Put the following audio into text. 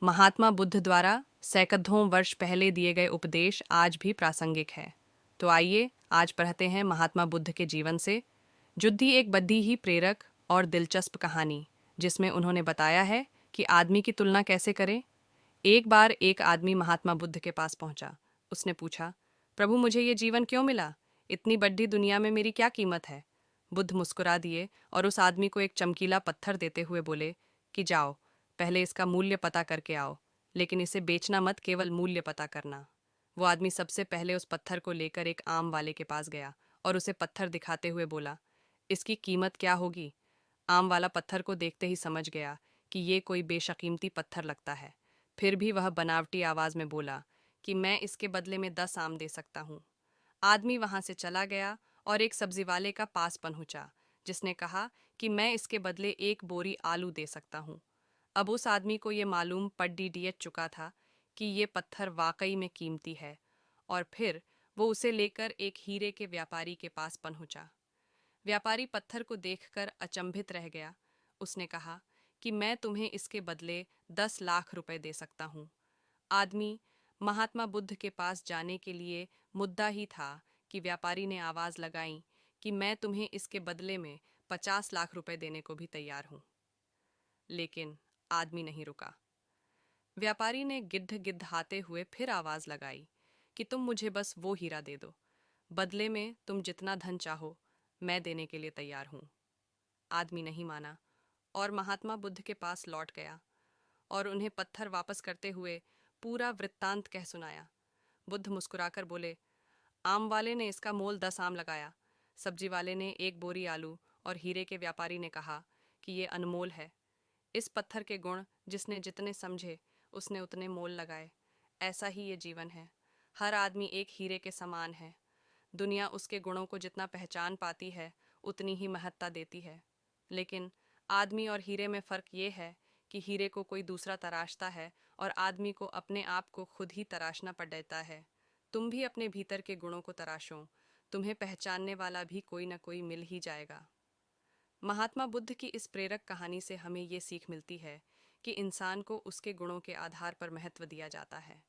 महात्मा बुद्ध द्वारा सैकड़ों वर्ष पहले दिए गए उपदेश आज भी प्रासंगिक है। तो आइए आज पढ़ते हैं महात्मा बुद्ध के जीवन से जुड़ी एक बड़ी ही प्रेरक और दिलचस्प कहानी, जिसमें उन्होंने बताया है कि आदमी की तुलना कैसे करें। एक बार एक आदमी महात्मा बुद्ध के पास पहुंचा। उसने पूछा, प्रभु, मुझे ये जीवन क्यों मिला? इतनी बड़ी दुनिया में मेरी क्या कीमत है? बुद्ध मुस्कुरा दिए और उस आदमी को एक चमकीला पत्थर देते हुए बोले कि जाओ, पहले इसका मूल्य पता करके आओ, लेकिन इसे बेचना मत, केवल मूल्य पता करना। वो आदमी सबसे पहले उस पत्थर को लेकर एक आम वाले के पास गया और उसे पत्थर दिखाते हुए बोला, इसकी कीमत क्या होगी? आम वाला पत्थर को देखते ही समझ गया कि ये कोई बेशकीमती पत्थर लगता है। फिर भी वह बनावटी आवाज में बोला कि मैं इसके बदले में 10 आम दे सकता हूँ। आदमी वहां से चला गया और एक सब्जी वाले का पास पहुंचा, जिसने कहा कि मैं इसके बदले एक बोरी आलू दे सकता हूँ। अब उस आदमी को ये मालूम पड़ चुका था कि ये पत्थर वाकई में कीमती है, और फिर वो उसे लेकर एक हीरे के व्यापारी के पास पहुंचा। व्यापारी पत्थर को देखकर अचंभित रह गया। उसने कहा कि मैं तुम्हें इसके बदले 10 लाख रुपए दे सकता हूँ। आदमी महात्मा बुद्ध के पास जाने के लिए मुद्दा ही था कि व्यापारी ने आवाज लगाई कि मैं तुम्हें इसके बदले में 50 लाख रुपए देने को भी तैयार हूँ। लेकिन आदमी नहीं रुका। व्यापारी ने गिद्ध गिद्धाते हुए फिर आवाज लगाई कि तुम मुझे बस वो हीरा दे दो, बदले में तुम जितना धन चाहो मैं देने के लिए तैयार हूँ। आदमी नहीं माना और महात्मा बुद्ध के पास लौट गया और उन्हें पत्थर वापस करते हुए पूरा वृत्तांत कह सुनाया। बुद्ध मुस्कुराकर बोले, आम वाले ने इसका मोल 10 आम लगाया, सब्जी वाले ने एक बोरी आलू, और हीरे के व्यापारी ने कहा कि ये अनमोल है। इस पत्थर के गुण जिसने जितने समझे उसने उतने मोल लगाए। ऐसा ही ये जीवन है। हर आदमी एक हीरे के समान है। दुनिया उसके गुणों को जितना पहचान पाती है उतनी ही महत्ता देती है। लेकिन आदमी और हीरे में फ़र्क ये है कि हीरे को कोई दूसरा तराशता है और आदमी को अपने आप को खुद ही तराशना पड़ जाता है। तुम भी अपने भीतर के गुणों को तराशो, तुम्हें पहचानने वाला भी कोई न कोई मिल ही जाएगा। महात्मा बुद्ध की इस प्रेरक कहानी से हमें ये सीख मिलती है कि इंसान को उसके गुणों के आधार पर महत्व दिया जाता है।